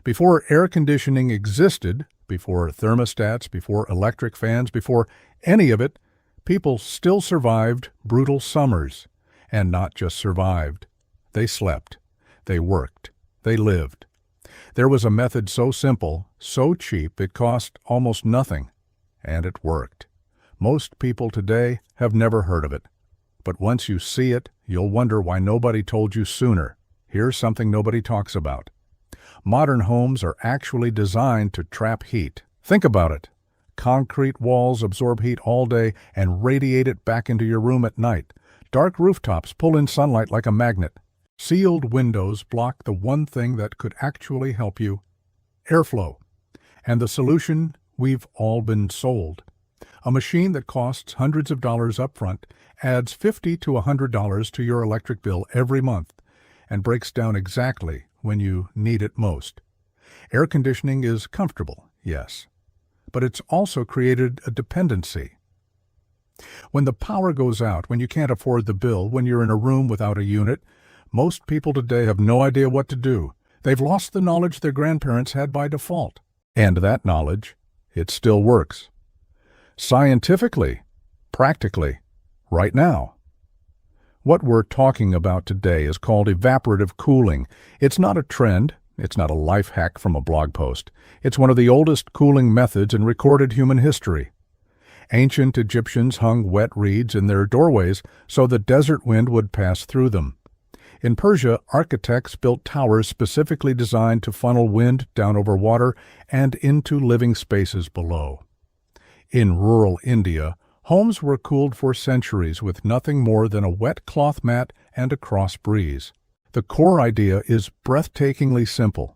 Before air conditioning existed, before thermostats, before electric fans, before any of it, people still survived brutal summers. And not just survived. They slept. They worked. They lived. There was a method so simple, so cheap, it cost almost nothing. And it worked. Most people today have never heard of it. But once you see it, you'll wonder why nobody told you sooner. Here's something nobody talks about. Modern homes are actually designed to trap heat. Think about it. Concrete walls absorb heat all day and radiate it back into your room at night. Dark rooftops pull in sunlight like a magnet. Sealed windows block the one thing that could actually help you: airflow. And the solution we've all been sold. A machine that costs hundreds of dollars upfront adds $50 to $100 to your electric bill every month and breaks down exactly when you need it most. Air conditioning is comfortable, yes, but it's also created a dependency. When the power goes out, when you can't afford the bill, when you're in a room without a unit, most people today have no idea what to do. They've lost the knowledge their grandparents had by default. And that knowledge, it still works. Scientifically, practically, right now. What we're talking about today is called evaporative cooling. It's not a trend. It's not a life hack from a blog post. It's one of the oldest cooling methods in recorded human history. Ancient Egyptians hung wet reeds in their doorways so the desert wind would pass through them. In Persia, architects built towers specifically designed to funnel wind down over water and into living spaces below. In rural India, homes were cooled for centuries with nothing more than a wet cloth mat and a cross breeze. The core idea is breathtakingly simple.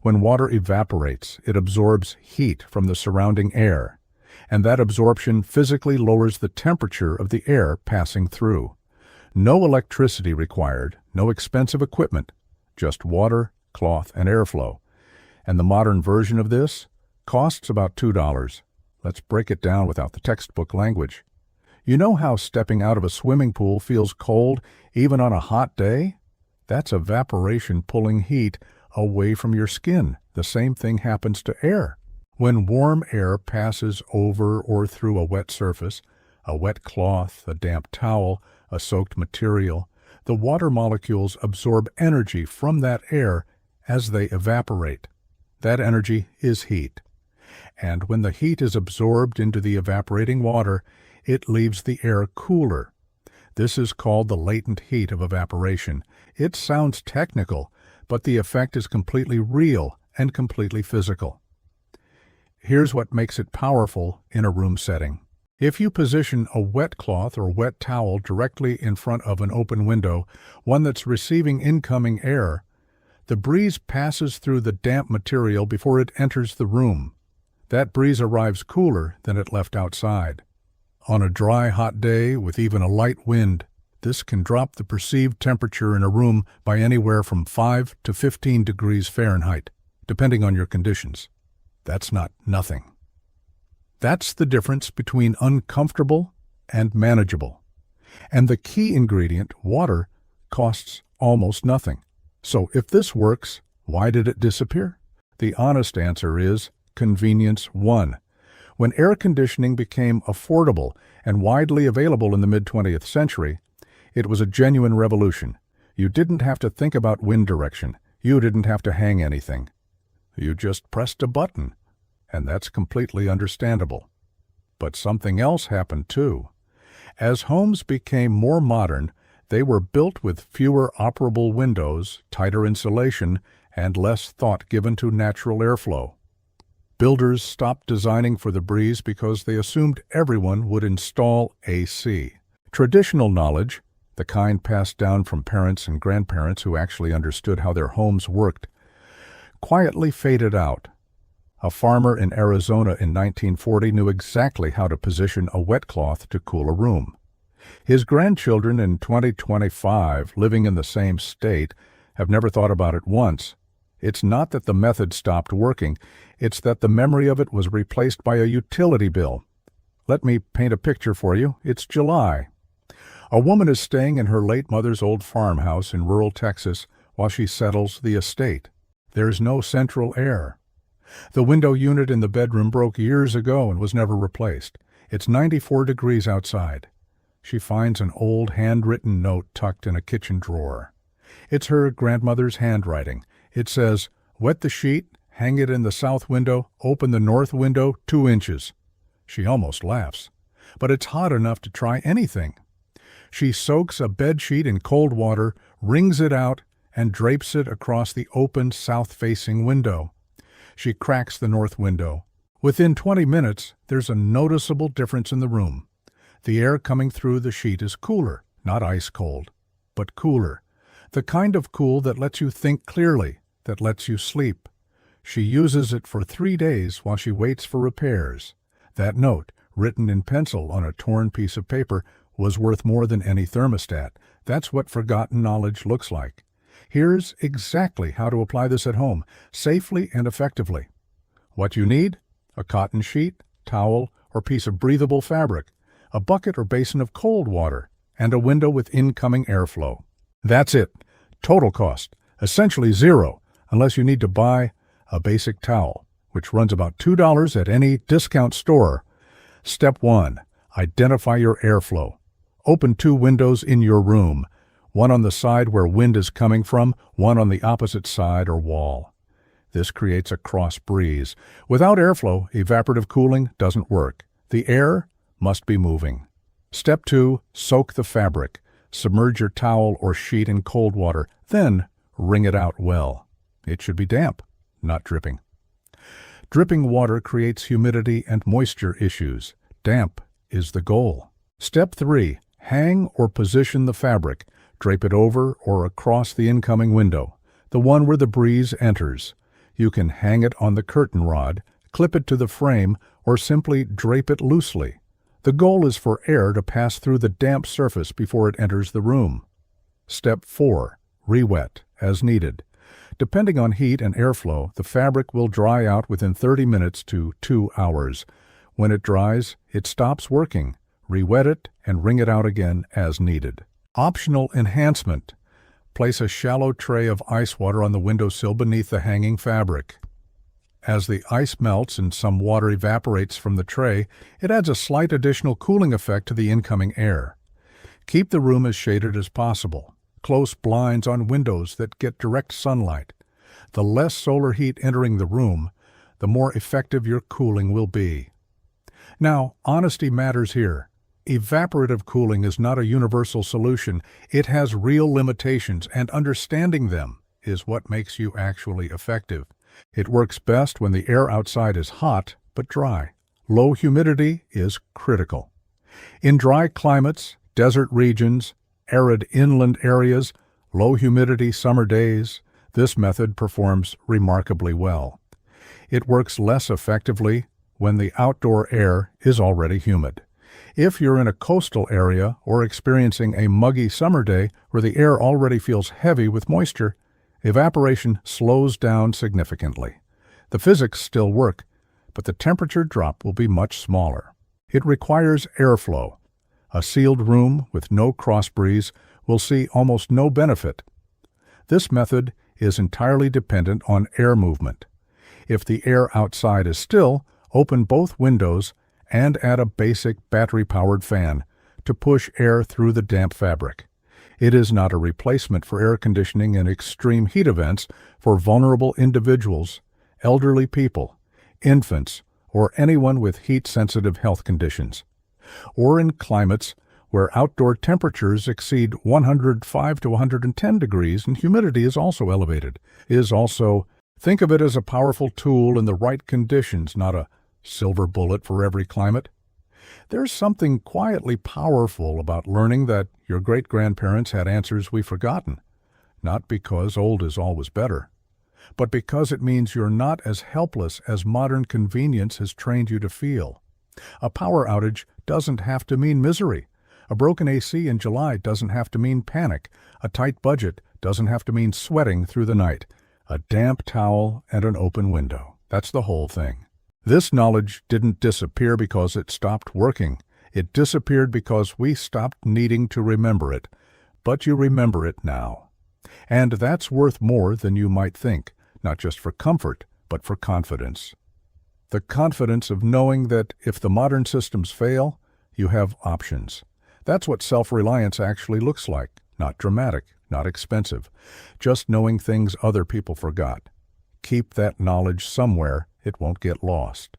When water evaporates, it absorbs heat from the surrounding air, and that absorption physically lowers the temperature of the air passing through. No electricity required, no expensive equipment, just water, cloth, and airflow. And the modern version of this costs about $2. Let's break it down without the textbook language. You know how stepping out of a swimming pool feels cold even on a hot day? That's evaporation pulling heat away from your skin. The same thing happens to air. When warm air passes over or through a wet surface, a wet cloth, a damp towel, a soaked material, the water molecules absorb energy from that air as they evaporate. That energy is heat. And when the heat is absorbed into the evaporating water, it leaves the air cooler. This is called the latent heat of evaporation. It sounds technical, but the effect is completely real and completely physical. Here's what makes it powerful in a room setting. If you position a wet cloth or wet towel directly in front of an open window, one that's receiving incoming air, the breeze passes through the damp material before it enters the room. That breeze arrives cooler than it left outside. On a dry, hot day with even a light wind, this can drop the perceived temperature in a room by anywhere from 5 to 15 degrees Fahrenheit, depending on your conditions. That's not nothing. That's the difference between uncomfortable and manageable. And the key ingredient, water, costs almost nothing. So if this works, why did it disappear? The honest answer is convenience won. When air conditioning became affordable and widely available in the mid-20th century, it was a genuine revolution. You didn't have to think about wind direction. You didn't have to hang anything. You just pressed a button, and that's completely understandable. But something else happened too. As homes became more modern, they were built with fewer operable windows, tighter insulation, and less thought given to natural airflow. Builders stopped designing for the breeze because they assumed everyone would install AC. Traditional knowledge, the kind passed down from parents and grandparents who actually understood how their homes worked, quietly faded out. A farmer in Arizona in 1940 knew exactly how to position a wet cloth to cool a room. His grandchildren in 2025, living in the same state, have never thought about it once. It's not that the method stopped working, it's that the memory of it was replaced by a utility bill. Let me paint a picture for you. It's July. A woman is staying in her late mother's old farmhouse in rural Texas while she settles the estate. There's no central air. The window unit in the bedroom broke years ago and was never replaced. It's 94 degrees outside. She finds an old handwritten note tucked in a kitchen drawer. It's her grandmother's handwriting. It says, "Wet the sheet, hang it in the south window, open the north window 2 inches." She almost laughs. But it's hot enough to try anything. She soaks a bed sheet in cold water, wrings it out, and drapes it across the open south-facing window. She cracks the north window. Within 20 minutes, there's a noticeable difference in the room. The air coming through the sheet is cooler, not ice cold, but cooler. The kind of cool that lets you think clearly, that lets you sleep. She uses it for 3 days while she waits for repairs. That note, written in pencil on a torn piece of paper, was worth more than any thermostat. That's what forgotten knowledge looks like. Here's exactly how to apply this at home, safely and effectively. What you need: a cotton sheet, towel, or piece of breathable fabric, a bucket or basin of cold water, and a window with incoming airflow. That's it. Total cost, essentially zero, unless you need to buy a basic towel, which runs about $2 at any discount store. Step 1. Identify your airflow. Open 2 windows in your room, one on the side where wind is coming from, one on the opposite side or wall. This creates a cross breeze. Without airflow, evaporative cooling doesn't work. The air must be moving. Step 2. Soak the fabric. Submerge your towel or sheet in cold water, then wring it out well. It should be damp, not dripping. Dripping water creates humidity and moisture issues. Damp is the goal. Step 3. Hang or position the fabric. Drape it over or across the incoming window, the one where the breeze enters. You can hang it on the curtain rod, clip it to the frame, or simply drape it loosely. The goal is for air to pass through the damp surface before it enters the room. Step 4. Re-wet as needed. Depending on heat and airflow, the fabric will dry out within 30 minutes to 2 hours. When it dries, it stops working. Re-wet it and wring it out again as needed. Optional enhancement. Place a shallow tray of ice water on the windowsill beneath the hanging fabric. As the ice melts and some water evaporates from the tray, it adds a slight additional cooling effect to the incoming air. Keep the room as shaded as possible. Close blinds on windows that get direct sunlight. The less solar heat entering the room, the more effective your cooling will be. Now, honesty matters here. Evaporative cooling is not a universal solution. It has real limitations, and understanding them is what makes you actually effective. It works best when the air outside is hot but dry. Low humidity is critical. In dry climates, desert regions, arid inland areas, low humidity summer days, this method performs remarkably well. It works less effectively when the outdoor air is already humid. If you're in a coastal area or experiencing a muggy summer day where the air already feels heavy with moisture, evaporation slows down significantly. The physics still work, but the temperature drop will be much smaller. It requires airflow. A sealed room with no cross breeze will see almost no benefit. This method is entirely dependent on air movement. If the air outside is still, open both windows and add a basic battery-powered fan to push air through the damp fabric. It is not a replacement for air conditioning in extreme heat events for vulnerable individuals, elderly people, infants, or anyone with heat-sensitive health conditions, or in climates where outdoor temperatures exceed 105 to 110 degrees and humidity is also elevated. Think of it as a powerful tool in the right conditions, not a silver bullet for every climate. There's something quietly powerful about learning that your great-grandparents had answers we've forgotten, not because old is always better, but because it means you're not as helpless as modern convenience has trained you to feel. A power outage doesn't have to mean misery. A broken AC in July doesn't have to mean panic. A tight budget doesn't have to mean sweating through the night. A damp towel and an open window. That's the whole thing. This knowledge didn't disappear because it stopped working. It disappeared because we stopped needing to remember it. But you remember it now. And that's worth more than you might think. not just for comfort, but for confidence. The confidence of knowing that if the modern systems fail, you have options. That's what self-reliance actually looks like. Not dramatic, not expensive, just knowing things other people forgot. Keep that knowledge somewhere, it won't get lost.